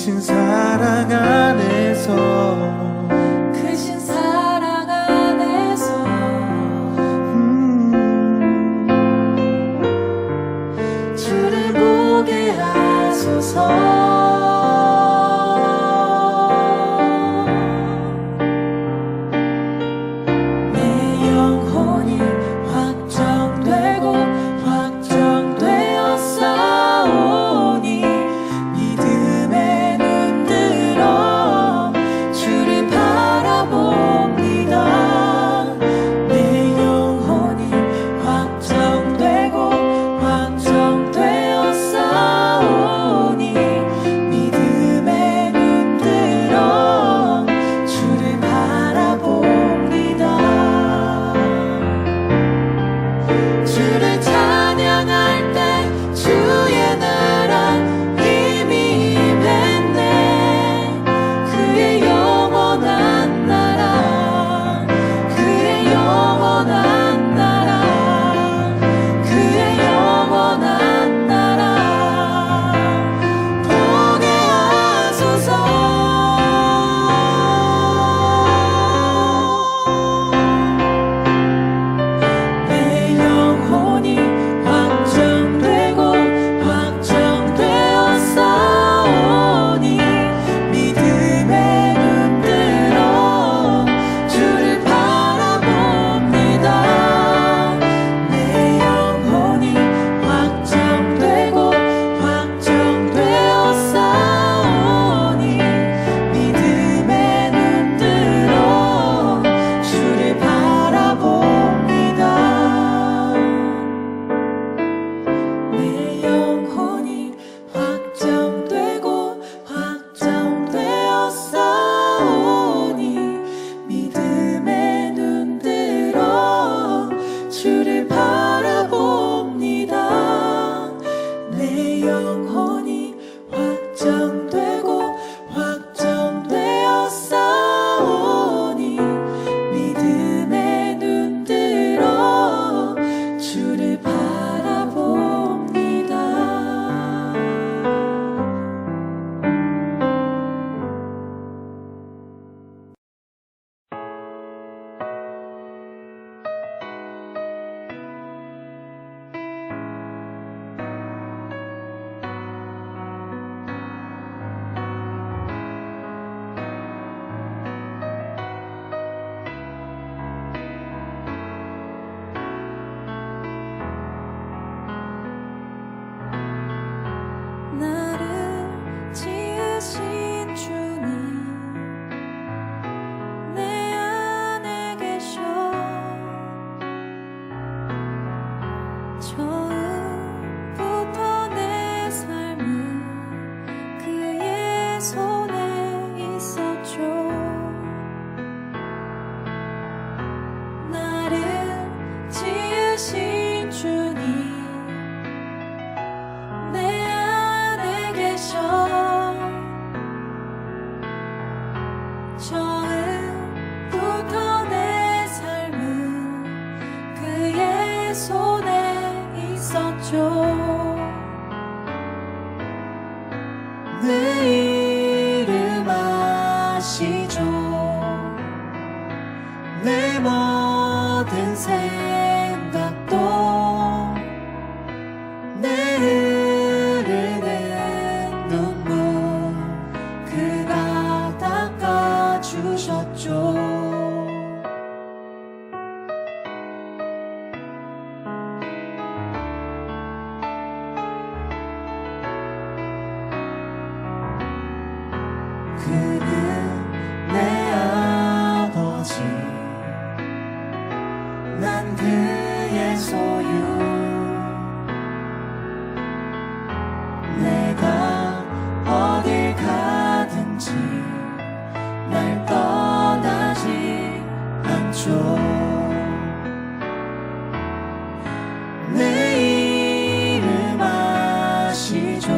크신 사랑 안에서 크신 사랑 안에서 주를 보게 하소서. 내 이름 아시죠. 내 모든 생각도 내 흐르는 눈물 그가 닦아주셨죠. 그는 내 아버지, 난 그의 소유. 내가 어딜 가든지 날 떠나지 않죠. 내 이름 아시죠.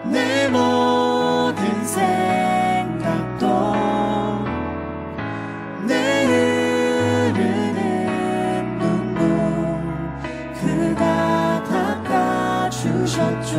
내 모든 생각도 내 흐르는 눈물 그가 닦아주셨죠.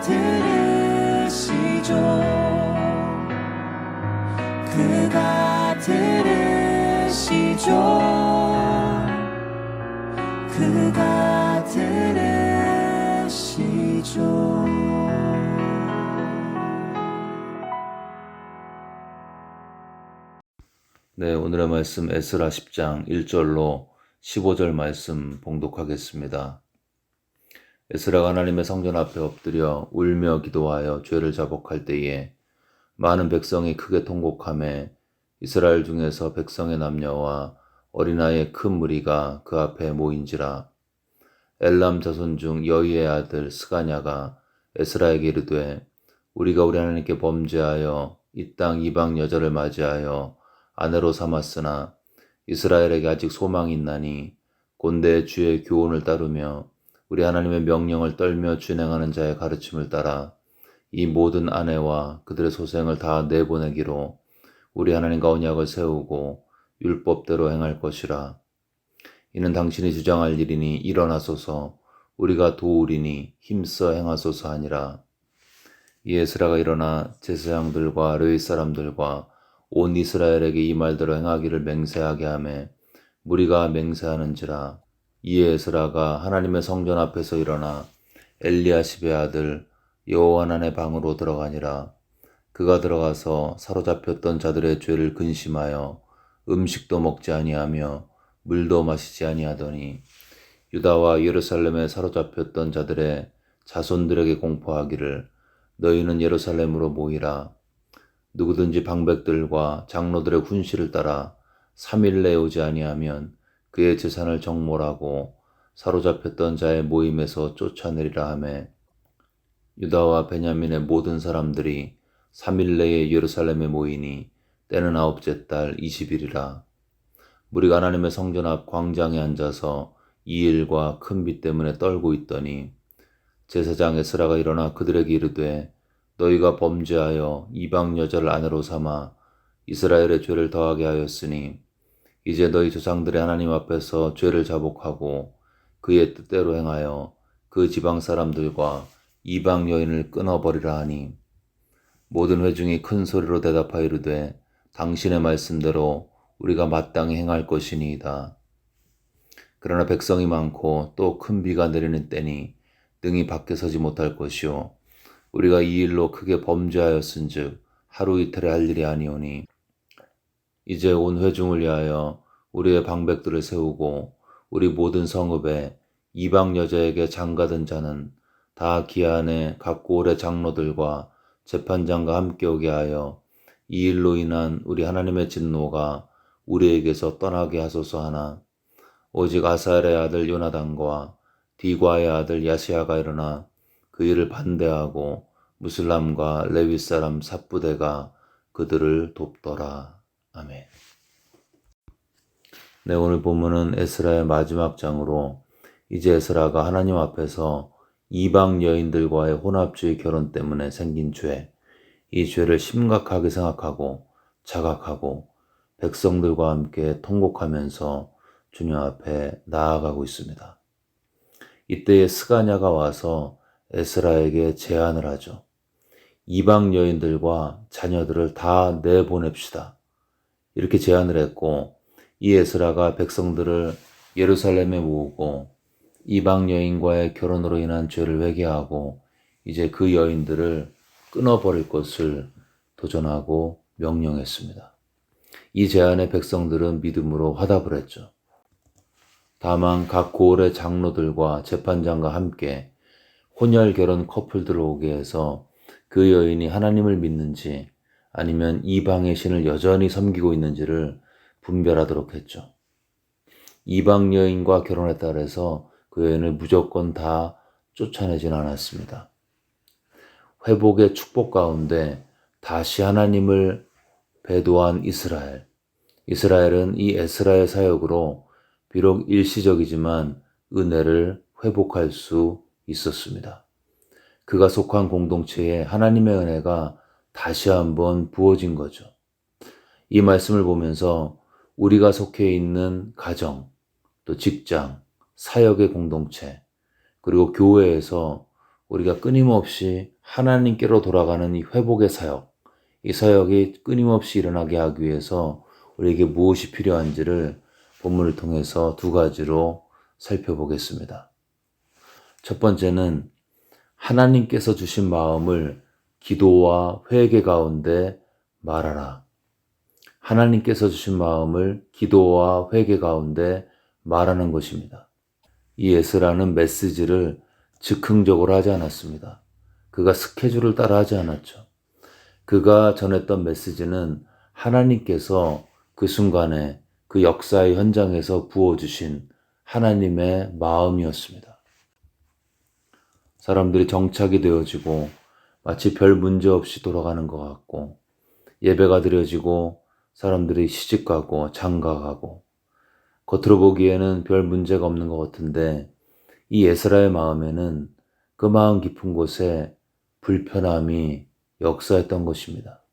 들으시죠. 그가 들으시죠. 그가 들으시죠. 네, 오늘의 말씀 에스라 10장 1절로 15절 말씀 봉독하겠습니다. 에스라가 하나님의 성전 앞에 엎드려 울며 기도하여 죄를 자복할 때에 많은 백성이 크게 통곡하며 이스라엘 중에서 백성의 남녀와 어린아이의 큰 무리가 그 앞에 모인지라. 엘람 자손 중 여이의 아들 스가냐가 에스라에게 이르되 우리가 우리 하나님께 범죄하여 이 땅 이방 여자를 맞이하여 아내로 삼았으나 이스라엘에게 아직 소망이 있나니 곤대의 주의 교훈을 따르며 우리 하나님의 명령을 떨며 준행하는 자의 가르침을 따라 이 모든 아내와 그들의 소생을 다 내보내기로 우리 하나님과 언약을 세우고 율법대로 행할 것이라. 이는 당신이 주장할 일이니 일어나소서, 우리가 도우리니 힘써 행하소서 하니라. 이 에스라가 일어나 제사장들과 르위 사람들과 온 이스라엘에게 이 말대로 행하기를 맹세하게 하며 무리가 맹세하는지라. 이에 에스라가 하나님의 성전 앞에서 일어나 엘리야십의 아들 여호하난의 방으로 들어가니라. 그가 들어가서 사로잡혔던 자들의 죄를 근심하여 음식도 먹지 아니하며 물도 마시지 아니하더니 유다와 예루살렘에 사로잡혔던 자들의 자손들에게 공포하기를 너희는 예루살렘으로 모이라. 누구든지 방백들과 장로들의 훈시를 따라 3일 내에 오지 아니하면 그의 재산을 정몰하고 사로잡혔던 자의 모임에서 쫓아내리라 하매 유다와 베냐민의 모든 사람들이 3일 내에 예루살렘에 모이니 때는 9째 달 20일이라. 무리가 하나님의 성전 앞 광장에 앉아서 이 일과 큰 비 때문에 떨고 있더니 제사장 에스라가 일어나 그들에게 이르되 너희가 범죄하여 이방 여자를 아내로 삼아 이스라엘의 죄를 더하게 하였으니 이제 너희 조상들의 하나님 앞에서 죄를 자복하고 그의 뜻대로 행하여 그 지방 사람들과 이방 여인을 끊어버리라 하니 모든 회중이 큰 소리로 대답하여 이르되 당신의 말씀대로 우리가 마땅히 행할 것이니이다. 그러나 백성이 많고 또 큰 비가 내리는 때니 능히 밖에 서지 못할 것이요 우리가 이 일로 크게 범죄하였은즉 하루 이틀에 할 일이 아니오니 이제 온 회중을 위하여 우리의 방백들을 세우고 우리 모든 성읍에 이방 여자에게 장가든 자는 다 기한에 각 고을의 장로들과 재판장과 함께 오게 하여 이 일로 인한 우리 하나님의 진노가 우리에게서 떠나게 하소서 하나 오직 아사엘의 아들 요나단과 디과의 아들 야시아가 일어나 그 일을 반대하고 무슬람과 레위 사람 삽부대가 그들을 돕더라. 아멘. 네, 오늘 본문은 에스라의 마지막 장으로 이제 에스라가 하나님 앞에서 이방 여인들과의 혼합주의 결혼 때문에 생긴 죄, 이 죄를 심각하게 생각하고 자각하고 백성들과 함께 통곡하면서 주님 앞에 나아가고 있습니다. 이때에 스가냐가 와서 에스라에게 제안을 하죠. 이방 여인들과 자녀들을 다 내보냅시다. 이렇게 제안을 했고 이 에스라가 백성들을 예루살렘에 모으고 이방 여인과의 결혼으로 인한 죄를 회개하고 이제 그 여인들을 끊어버릴 것을 도전하고 명령했습니다. 이 제안에 백성들은 믿음으로 화답을 했죠. 다만 각 고을의 장로들과 재판장과 함께 혼혈 결혼 커플들을 오게 해서 그 여인이 하나님을 믿는지 아니면 이방의 신을 여전히 섬기고 있는지를 분별하도록 했죠. 이방 여인과 결혼했다 해서 그 여인을 무조건 다 쫓아내진 않았습니다. 회복의 축복 가운데 다시 하나님을 배도한 이스라엘. 이스라엘은 이 에스라의 사역으로 비록 일시적이지만 은혜를 회복할 수 있었습니다. 그가 속한 공동체에 하나님의 은혜가 다시 한번 부어진 거죠. 이 말씀을 보면서 우리가 속해 있는 가정, 또 직장, 사역의 공동체, 그리고 교회에서 우리가 끊임없이 하나님께로 돌아가는 이 회복의 사역, 이 사역이 끊임없이 일어나게 하기 위해서 우리에게 무엇이 필요한지를 본문을 통해서 두 가지로 살펴보겠습니다. 첫 번째는 하나님께서 주신 마음을 기도와 회개 가운데 말하라. 하나님께서 주신 마음을 기도와 회개 가운데 말하는 것입니다. 이 에스라는 메시지를 즉흥적으로 하지 않았습니다. 그가 스케줄을 따라 하지 않았죠. 그가 전했던 메시지는 하나님께서 그 순간에 그 역사의 현장에서 부어주신 하나님의 마음이었습니다. 사람들이 정착이 되어지고 마치 별 문제 없이 돌아가는 것 같고, 예배가 드려지고 사람들이 시집가고 장가가고, 겉으로 보기에는 별 문제가 없는 것 같은데 이 에스라의 마음에는 그 마음 깊은 곳에 불편함이 역사했던 것입니다.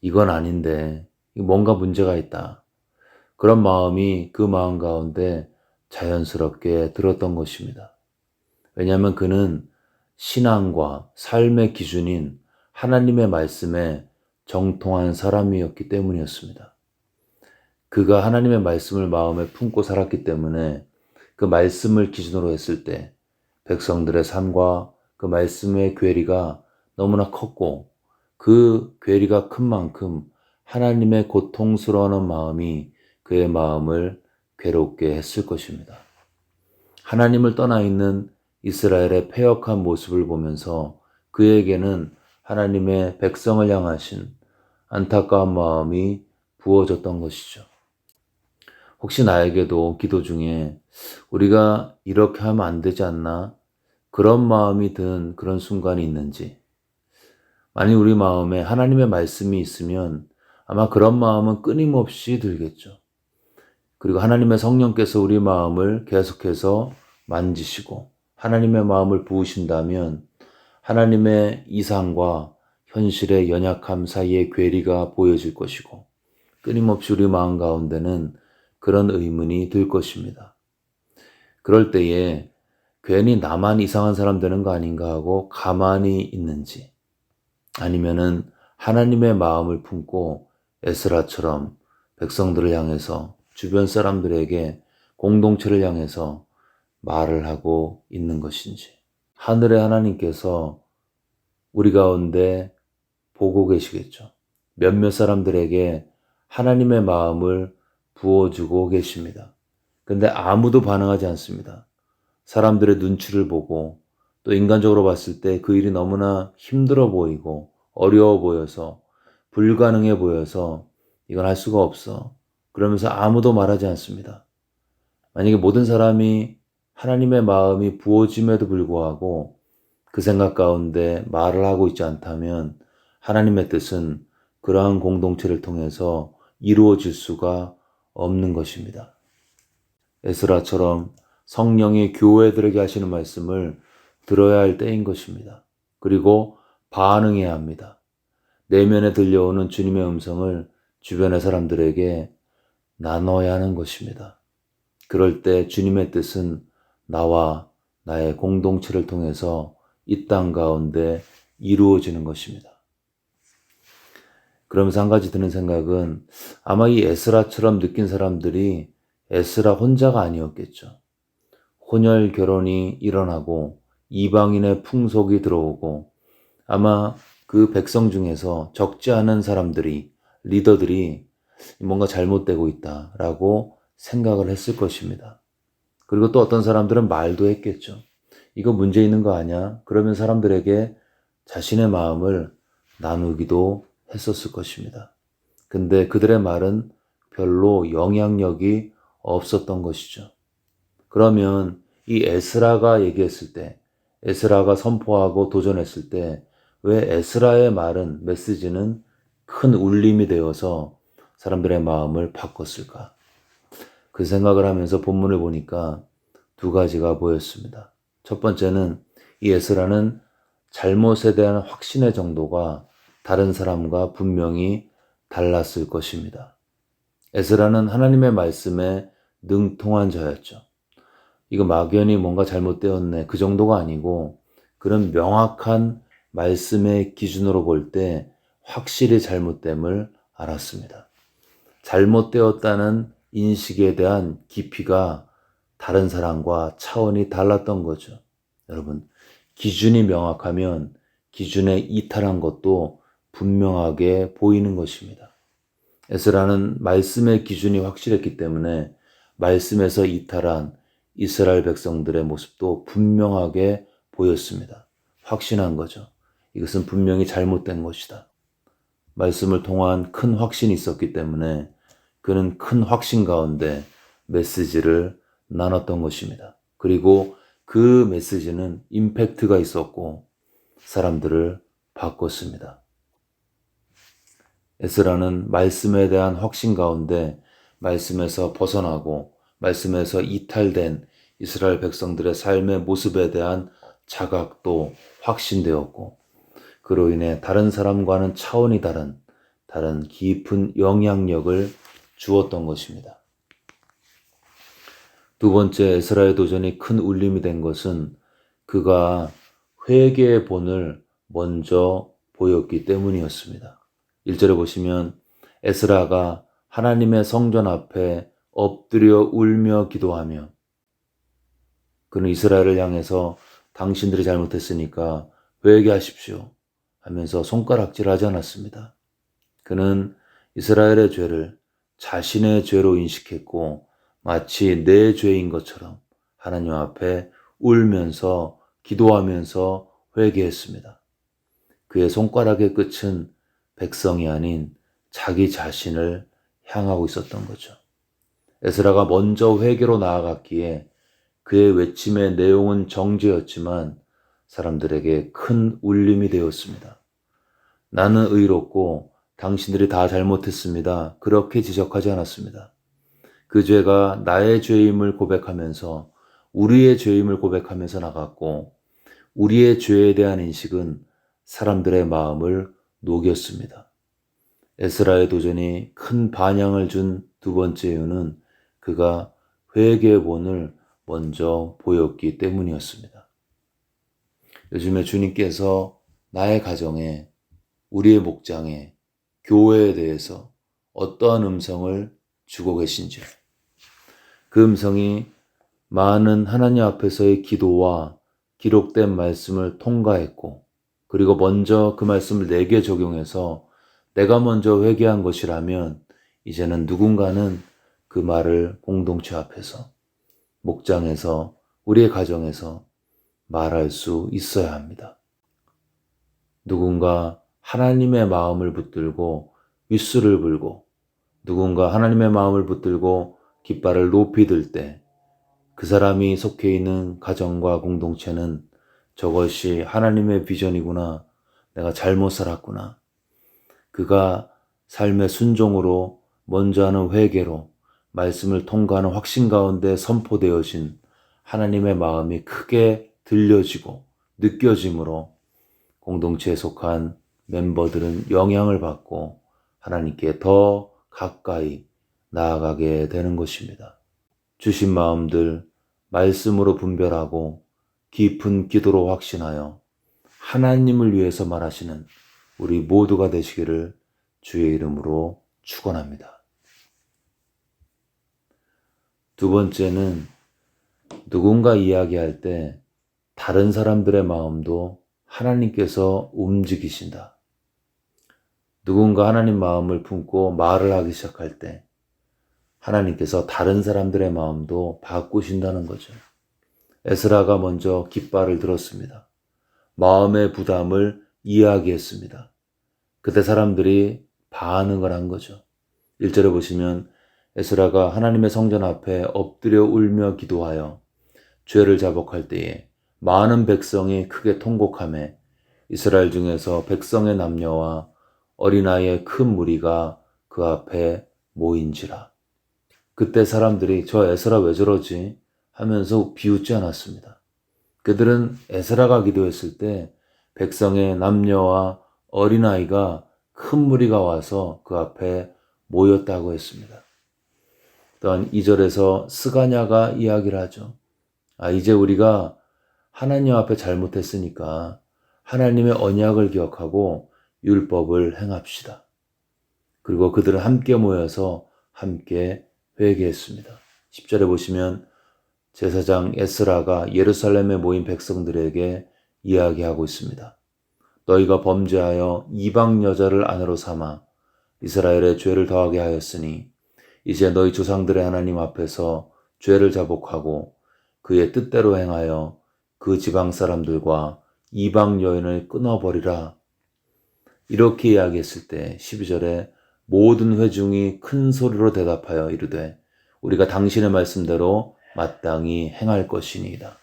이건 아닌데 뭔가 문제가 있다. 그런 마음이 그 마음 가운데 자연스럽게 들었던 것입니다. 왜냐하면 그는 신앙과 삶의 기준인 하나님의 말씀에 정통한 사람이었기 때문이었습니다. 그가 하나님의 말씀을 마음에 품고 살았기 때문에 그 말씀을 기준으로 했을 때 백성들의 삶과 그 말씀의 괴리가 너무나 컸고, 그 괴리가 큰 만큼 하나님의 고통스러워하는 마음이 그의 마음을 괴롭게 했을 것입니다. 하나님을 떠나 있는 이스라엘의 패역한 모습을 보면서 그에게는 하나님의 백성을 향하신 안타까운 마음이 부어졌던 것이죠. 혹시 나에게도 기도 중에 우리가 이렇게 하면 안 되지 않나? 그런 마음이 든 그런 순간이 있는지, 만약 우리 마음에 하나님의 말씀이 있으면 아마 그런 마음은 끊임없이 들겠죠. 그리고 하나님의 성령께서 우리 마음을 계속해서 만지시고 하나님의 마음을 부으신다면 하나님의 이상과 현실의 연약함 사이의 괴리가 보여질 것이고, 끊임없이 우리 마음 가운데는 그런 의문이 들 것입니다. 그럴 때에 괜히 나만 이상한 사람 되는 거 아닌가 하고 가만히 있는지, 아니면은 하나님의 마음을 품고 에스라처럼 백성들을 향해서, 주변 사람들에게, 공동체를 향해서 말을 하고 있는 것인지, 하늘의 하나님께서 우리 가운데 보고 계시겠죠. 몇몇 사람들에게 하나님의 마음을 부어주고 계십니다. 근데 아무도 반응하지 않습니다. 사람들의 눈치를 보고, 또 인간적으로 봤을 때 그 일이 너무나 힘들어 보이고 어려워 보여서, 불가능해 보여서 이건 할 수가 없어. 그러면서 아무도 말하지 않습니다. 만약에 모든 사람이 하나님의 마음이 부어짐에도 불구하고 그 생각 가운데 말을 하고 있지 않다면 하나님의 뜻은 그러한 공동체를 통해서 이루어질 수가 없는 것입니다. 에스라처럼 성령이 교회들에게 하시는 말씀을 들어야 할 때인 것입니다. 그리고 반응해야 합니다. 내면에 들려오는 주님의 음성을 주변의 사람들에게 나눠야 하는 것입니다. 그럴 때 주님의 뜻은 나와 나의 공동체를 통해서 이 땅 가운데 이루어지는 것입니다. 그러면서 한 가지 드는 생각은, 아마 이 에스라처럼 느낀 사람들이 에스라 혼자가 아니었겠죠. 혼혈 결혼이 일어나고 이방인의 풍속이 들어오고, 아마 그 백성 중에서 적지 않은 사람들이, 리더들이 뭔가 잘못되고 있다라고 생각을 했을 것입니다. 그리고 또 어떤 사람들은 말도 했겠죠. 이거 문제 있는 거 아니야? 그러면 사람들에게 자신의 마음을 나누기도 했었을 것입니다. 근데 그들의 말은 별로 영향력이 없었던 것이죠. 그러면 이 에스라가 얘기했을 때, 에스라가 선포하고 도전했을 때 왜 에스라의 말은, 메시지는 큰 울림이 되어서 사람들의 마음을 바꿨을까? 그 생각을 하면서 본문을 보니까 두 가지가 보였습니다. 첫 번째는 이 에스라는 잘못에 대한 확신의 정도가 다른 사람과 분명히 달랐을 것입니다. 에스라는 하나님의 말씀에 능통한 자였죠. 이거 막연히 뭔가 잘못되었네, 그 정도가 아니고 그런 명확한 말씀의 기준으로 볼 때 확실히 잘못됨을 알았습니다. 잘못되었다는 인식에 대한 깊이가 다른 사람과 차원이 달랐던 거죠. 여러분, 기준이 명확하면 기준에 이탈한 것도 분명하게 보이는 것입니다. 에스라는 말씀의 기준이 확실했기 때문에 말씀에서 이탈한 이스라엘 백성들의 모습도 분명하게 보였습니다. 확신한 거죠. 이것은 분명히 잘못된 것이다. 말씀을 통한 큰 확신이 있었기 때문에 그는 큰 확신 가운데 메시지를 나눴던 것입니다. 그리고 그 메시지는 임팩트가 있었고 사람들을 바꿨습니다. 에스라는 말씀에 대한 확신 가운데 말씀에서 벗어나고 말씀에서 이탈된 이스라엘 백성들의 삶의 모습에 대한 자각도 확신되었고 그로 인해 다른 사람과는 차원이 다른 깊은 영향력을 주었던 것입니다. 두 번째 에스라의 도전이 큰 울림이 된 것은 그가 회개의 본을 먼저 보였기 때문이었습니다. 1절에 보시면 에스라가 하나님의 성전 앞에 엎드려 울며 기도하며 그는 이스라엘을 향해서 당신들이 잘못했으니까 회개하십시오 하면서 손가락질하지 않았습니다. 그는 이스라엘의 죄를 자신의 죄로 인식했고 마치 내 죄인 것처럼 하나님 앞에 울면서 기도하면서 회개했습니다. 그의 손가락의 끝은 백성이 아닌 자기 자신을 향하고 있었던 거죠. 에스라가 먼저 회개로 나아갔기에 그의 외침의 내용은 정죄였지만 사람들에게 큰 울림이 되었습니다. 나는 의롭고 당신들이 다 잘못했습니다. 그렇게 지적하지 않았습니다. 그 죄가 나의 죄임을 고백하면서 우리의 죄임을 고백하면서 나갔고 우리의 죄에 대한 인식은 사람들의 마음을 녹였습니다. 에스라의 도전이 큰 반향을 준 두 번째 이유는 그가 회개의 본을 먼저 보였기 때문이었습니다. 요즘에 주님께서 나의 가정에, 우리의 목장에, 교회에 대해서 어떠한 음성을 주고 계신지요. 그 음성이 많은 하나님 앞에서의 기도와 기록된 말씀을 통과했고 그리고 먼저 그 말씀을 내게 적용해서 내가 먼저 회개한 것이라면 이제는 누군가는 그 말을 공동체 앞에서 목장에서 우리의 가정에서 말할 수 있어야 합니다. 누군가 하나님의 마음을 붙들고 윗수를 불고 누군가 하나님의 마음을 붙들고 깃발을 높이 들 때 그 사람이 속해 있는 가정과 공동체는 저것이 하나님의 비전이구나. 내가 잘못 살았구나. 그가 삶의 순종으로 먼저 하는 회개로 말씀을 통과하는 확신 가운데 선포되어진 하나님의 마음이 크게 들려지고 느껴짐으로 공동체에 속한 멤버들은 영향을 받고 하나님께 더 가까이 나아가게 되는 것입니다. 주신 마음들 말씀으로 분별하고 깊은 기도로 확신하여 하나님을 위해서 말하시는 우리 모두가 되시기를 주의 이름으로 축원합니다. 두 번째는 누군가 이야기할 때 다른 사람들의 마음도 하나님께서 움직이신다. 누군가 하나님 마음을 품고 말을 하기 시작할 때 하나님께서 다른 사람들의 마음도 바꾸신다는 거죠. 에스라가 먼저 깃발을 들었습니다. 마음의 부담을 이야기했습니다. 그때 사람들이 반응을 한 거죠. 1절에 보시면 에스라가 하나님의 성전 앞에 엎드려 울며 기도하여 죄를 자복할 때에 많은 백성이 크게 통곡하며 이스라엘 중에서 백성의 남녀와 어린아이의 큰 무리가 그 앞에 모인지라. 그때 사람들이 저 에스라 왜 저러지 하면서 비웃지 않았습니다. 그들은 에스라가 기도했을 때 백성의 남녀와 어린아이가 큰 무리가 와서 그 앞에 모였다고 했습니다. 또한 2절에서 스가냐가 이야기를 하죠. 이제 우리가 하나님 앞에 잘못했으니까 하나님의 언약을 기억하고 율법을 행합시다. 그리고 그들은 함께 모여서 함께 회개했습니다. 10절에 보시면 제사장 에스라가 예루살렘에 모인 백성들에게 이야기하고 있습니다. 너희가 범죄하여 이방 여자를 아내로 삼아 이스라엘의 죄를 더하게 하였으니 이제 너희 조상들의 하나님 앞에서 죄를 자복하고 그의 뜻대로 행하여 그 지방 사람들과 이방 여인을 끊어버리라. 이렇게 이야기했을 때 12절에 모든 회중이 큰 소리로 대답하여 이르되 우리가 당신의 말씀대로 마땅히 행할 것이니이다.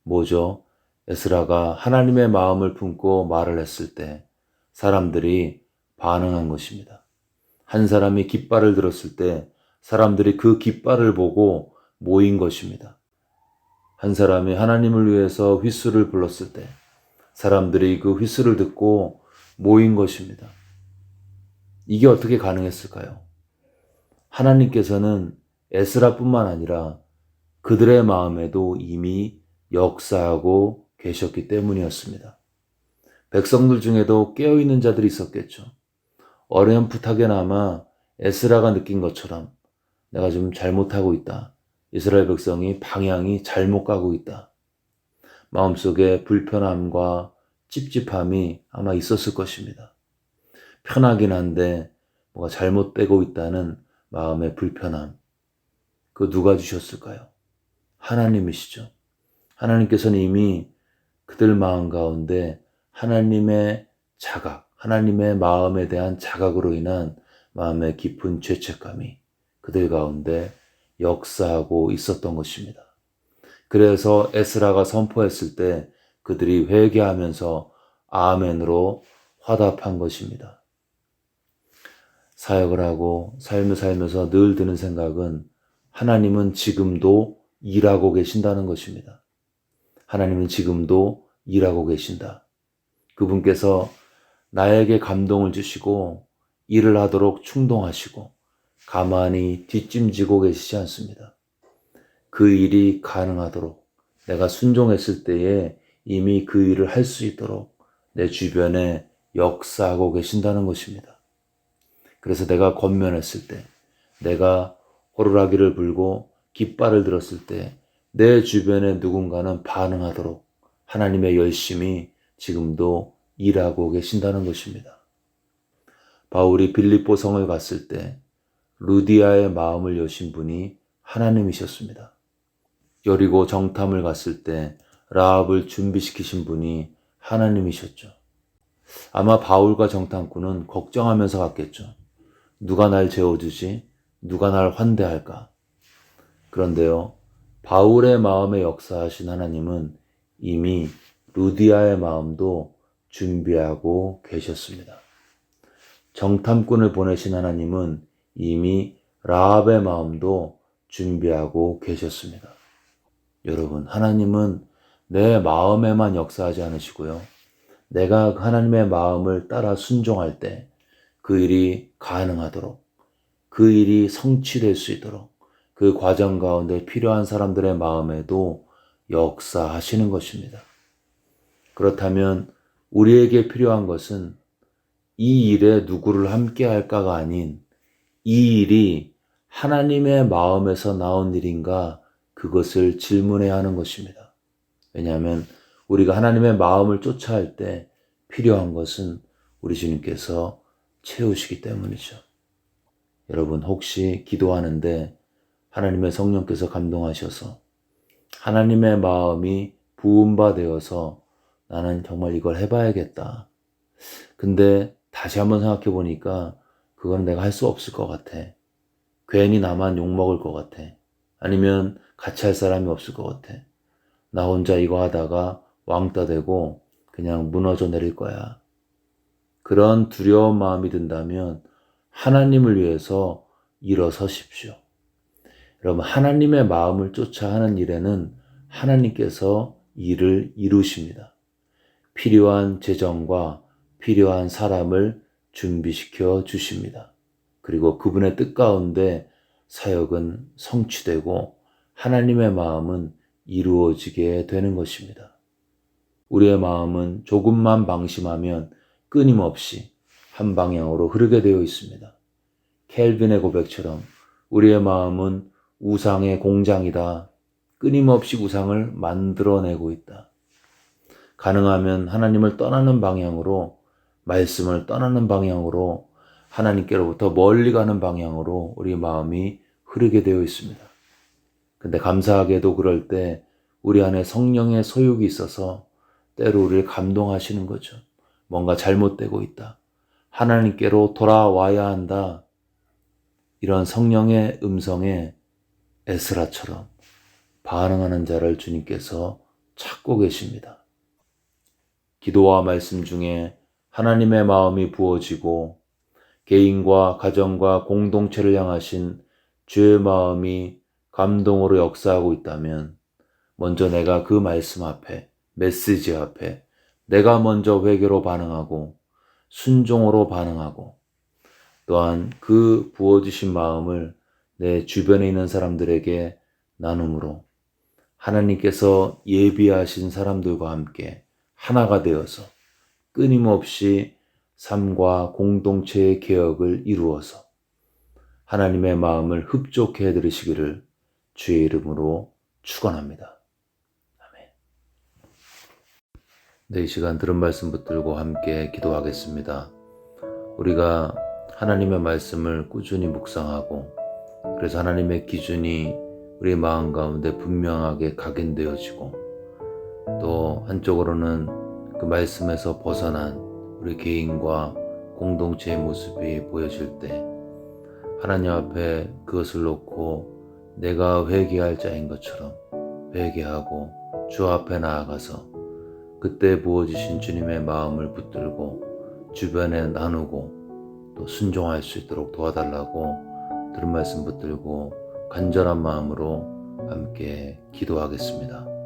뭐죠? 에스라가 하나님의 마음을 품고 말을 했을 때 사람들이 반응한 것입니다. 한 사람이 깃발을 들었을 때 사람들이 그 깃발을 보고 모인 것입니다. 한 사람이 하나님을 위해서 휘슬을 불렀을 때 사람들이 그 휘슬을 듣고 모인 것입니다. 이게 어떻게 가능했을까요? 하나님께서는 에스라뿐만 아니라 그들의 마음에도 이미 역사하고 계셨기 때문이었습니다. 백성들 중에도 깨어있는 자들이 있었겠죠. 어렴풋하게나마 에스라가 느낀 것처럼 내가 좀 잘못하고 있다. 이스라엘 백성이 방향이 잘못 가고 있다. 마음속에 불편함과 찝찝함이 아마 있었을 것입니다. 편하긴 한데 뭐가 잘못되고 있다는 마음의 불편함. 그 누가 주셨을까요? 하나님이시죠. 하나님께서는 이미 그들 마음 가운데 하나님의 자각, 하나님의 마음에 대한 자각으로 인한 마음의 깊은 죄책감이 그들 가운데 역사하고 있었던 것입니다. 그래서 에스라가 선포했을 때 그들이 회개하면서 아멘으로 화답한 것입니다. 사역을 하고 삶을 살면서 늘 드는 생각은 하나님은 지금도 일하고 계신다는 것입니다. 하나님은 지금도 일하고 계신다. 그분께서 나에게 감동을 주시고 일을 하도록 충동하시고 가만히 뒷짐지고 계시지 않습니다. 그 일이 가능하도록 내가 순종했을 때에 이미 그 일을 할 수 있도록 내 주변에 역사하고 계신다는 것입니다. 그래서 내가 권면했을 때, 내가 호루라기를 불고 깃발을 들었을 때 내 주변에 누군가는 반응하도록 하나님의 열심이 지금도 일하고 계신다는 것입니다. 바울이 빌립보 성을 갔을 때 루디아의 마음을 여신 분이 하나님이셨습니다. 여리고 정탐을 갔을 때 라합을 준비시키신 분이 하나님이셨죠. 아마 바울과 정탐꾼은 걱정하면서 갔겠죠. 누가 날 재워주지? 누가 날 환대할까? 그런데요, 바울의 마음에 역사하신 하나님은 이미 루디아의 마음도 준비하고 계셨습니다. 정탐꾼을 보내신 하나님은 이미 라합의 마음도 준비하고 계셨습니다. 여러분, 하나님은 내 마음에만 역사하지 않으시고요. 내가 하나님의 마음을 따라 순종할 때 그 일이 가능하도록, 그 일이 성취될 수 있도록 그 과정 가운데 필요한 사람들의 마음에도 역사하시는 것입니다. 그렇다면 우리에게 필요한 것은 이 일에 누구를 함께 할까가 아닌 이 일이 하나님의 마음에서 나온 일인가 그것을 질문해야 하는 것입니다. 왜냐하면 우리가 하나님의 마음을 쫓아 할 때 필요한 것은 우리 주님께서 채우시기 때문이죠. 여러분, 혹시 기도하는데 하나님의 성령께서 감동하셔서 하나님의 마음이 부은 바 되어서 나는 정말 이걸 해봐야겠다. 근데 다시 한번 생각해 보니까 그건 내가 할 수 없을 것 같아. 괜히 나만 욕먹을 것 같아. 아니면 같이 할 사람이 없을 것 같아. 나 혼자 이거 하다가 왕따 되고 그냥 무너져 내릴 거야. 그런 두려운 마음이 든다면 하나님을 위해서 일어서십시오. 여러분, 하나님의 마음을 쫓아 하는 일에는 하나님께서 일을 이루십니다. 필요한 재정과 필요한 사람을 준비시켜 주십니다. 그리고 그분의 뜻 가운데 사역은 성취되고 하나님의 마음은 이루어지게 되는 것입니다. 우리의 마음은 조금만 방심하면 끊임없이 한 방향으로 흐르게 되어 있습니다. 켈빈의 고백처럼 우리의 마음은 우상의 공장이다. 끊임없이 우상을 만들어내고 있다. 가능하면 하나님을 떠나는 방향으로, 말씀을 떠나는 방향으로, 하나님께로부터 멀리 가는 방향으로 우리 마음이 흐르게 되어 있습니다. 근데 감사하게도 그럴 때 우리 안에 성령의 소욕이 있어서 때로 우리를 감동하시는 거죠. 뭔가 잘못되고 있다. 하나님께로 돌아와야 한다. 이런 성령의 음성에 에스라처럼 반응하는 자를 주님께서 찾고 계십니다. 기도와 말씀 중에 하나님의 마음이 부어지고 개인과 가정과 공동체를 향하신 주의 마음이 감동으로 역사하고 있다면 먼저 내가 그 말씀 앞에, 메시지 앞에 내가 먼저 회개로 반응하고 순종으로 반응하고 또한 그 부어주신 마음을 내 주변에 있는 사람들에게 나눔으로 하나님께서 예비하신 사람들과 함께 하나가 되어서 끊임없이 삶과 공동체의 개혁을 이루어서 하나님의 마음을 흡족해 들으시기를 주의 이름으로 축원합니다. 아멘. 네, 이 시간 들은 말씀 붙들고 함께 기도하겠습니다. 우리가 하나님의 말씀을 꾸준히 묵상하고 그래서 하나님의 기준이 우리 마음 가운데 분명하게 각인되어지고 또 한쪽으로는 그 말씀에서 벗어난 우리 개인과 공동체의 모습이 보여질 때 하나님 앞에 그것을 놓고 내가 회개할 자인 것처럼 회개하고 주 앞에 나아가서 그때 부어주신 주님의 마음을 붙들고 주변에 나누고 또 순종할 수 있도록 도와달라고 들은 말씀 붙들고 간절한 마음으로 함께 기도하겠습니다.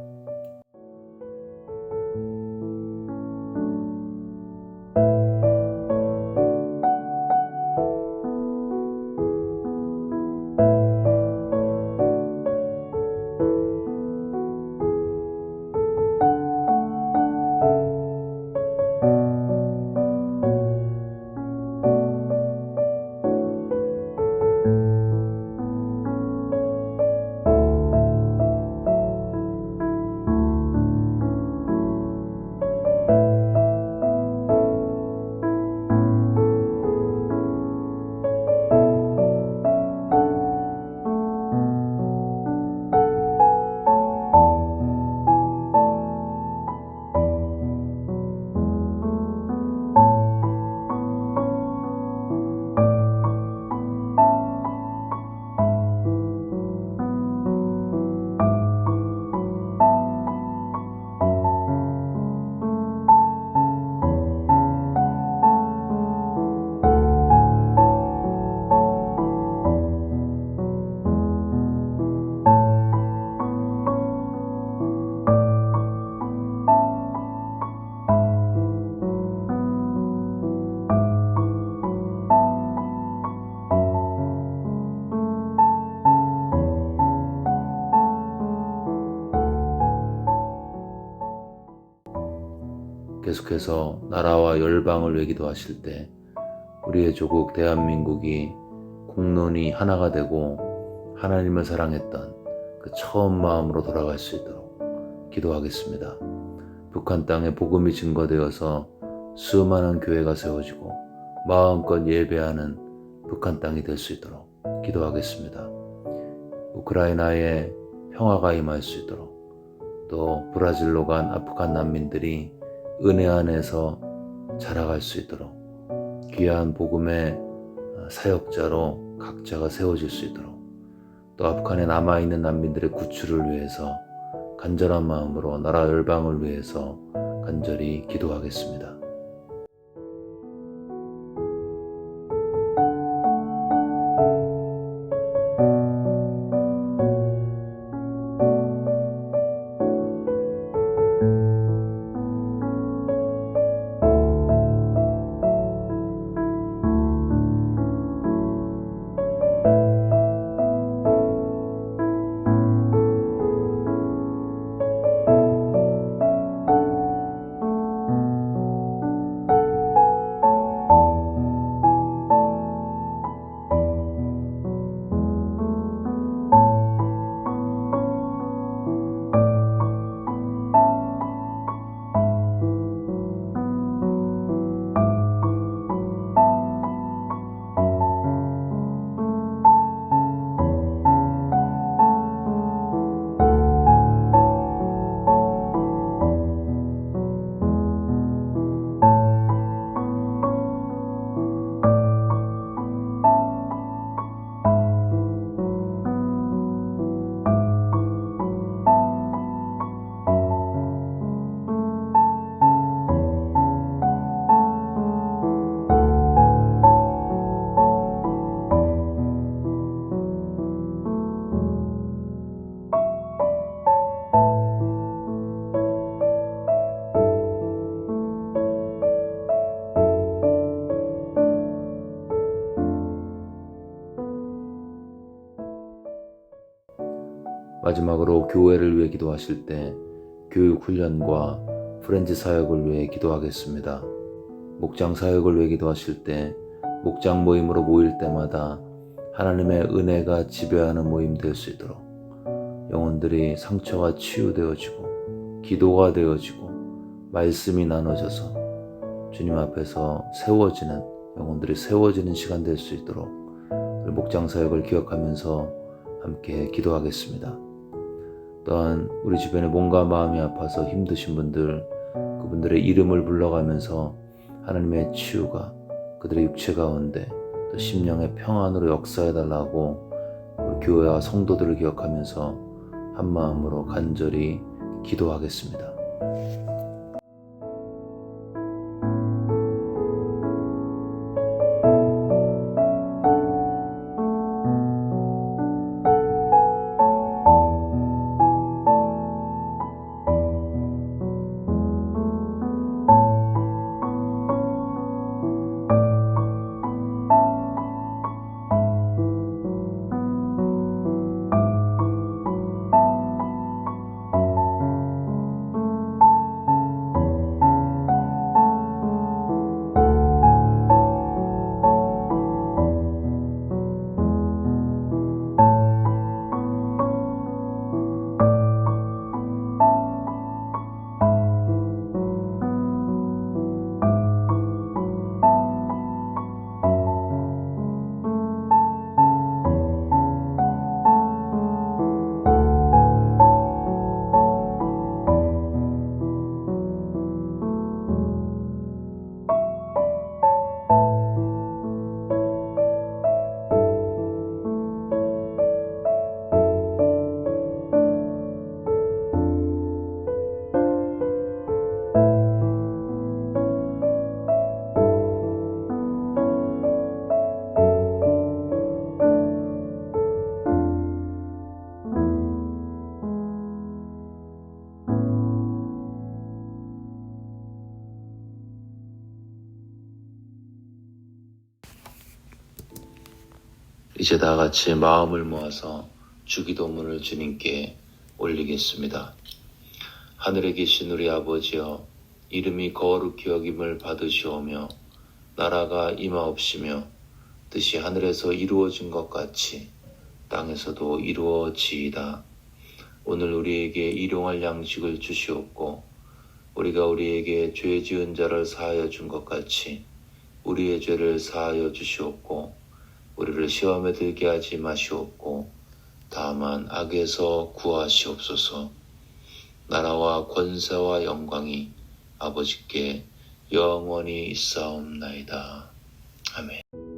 계속해서 나라와 열방을 위해 기도하실 때 우리의 조국 대한민국이 공론이 하나가 되고 하나님을 사랑했던 그 처음 마음으로 돌아갈 수 있도록 기도하겠습니다. 북한 땅에 복음이 증거되어서 수많은 교회가 세워지고 마음껏 예배하는 북한 땅이 될 수 있도록 기도하겠습니다. 우크라이나에 평화가 임할 수 있도록 또 브라질로 간 아프간 난민들이 은혜 안에서 자라갈 수 있도록 귀한 복음의 사역자로 각자가 세워질 수 있도록 또 아프간에 남아있는 난민들의 구출을 위해서 간절한 마음으로 나라 열방을 위해서 간절히 기도하겠습니다. 마지막으로 교회를 위해 기도하실 때 교육 훈련과 프렌즈 사역을 위해 기도하겠습니다. 목장 사역을 위해 기도하실 때 목장 모임으로 모일 때마다 하나님의 은혜가 지배하는 모임 될 수 있도록 영혼들이 상처가 치유되어지고 기도가 되어지고 말씀이 나눠져서 주님 앞에서 세워지는 영혼들이 세워지는 시간 될 수 있도록 우리 목장 사역을 기억하면서 함께 기도하겠습니다. 또한 우리 주변에 몸과 마음이 아파서 힘드신 분들, 그분들의 이름을 불러가면서 하나님의 치유가 그들의 육체 가운데 또 심령의 평안으로 역사해달라고 우리 교회와 성도들을 기억하면서 한마음으로 간절히 기도하겠습니다. 이제 다 같이 마음을 모아서 주기도문을 주님께 올리겠습니다. 하늘에 계신 우리 아버지여, 이름이 거룩히 여김을 받으시오며 나라가 임하옵시며 뜻이 하늘에서 이루어진 것 같이 땅에서도 이루어지이다. 오늘 우리에게 일용할 양식을 주시옵고 우리가 우리에게 죄 지은 자를 사하여 준 것 같이 우리의 죄를 사하여 주시옵고 우리를 시험에 들게 하지 마시옵고 다만 악에서 구하시옵소서. 나라와 권세와 영광이 아버지께 영원히 있사옵나이다. 아멘.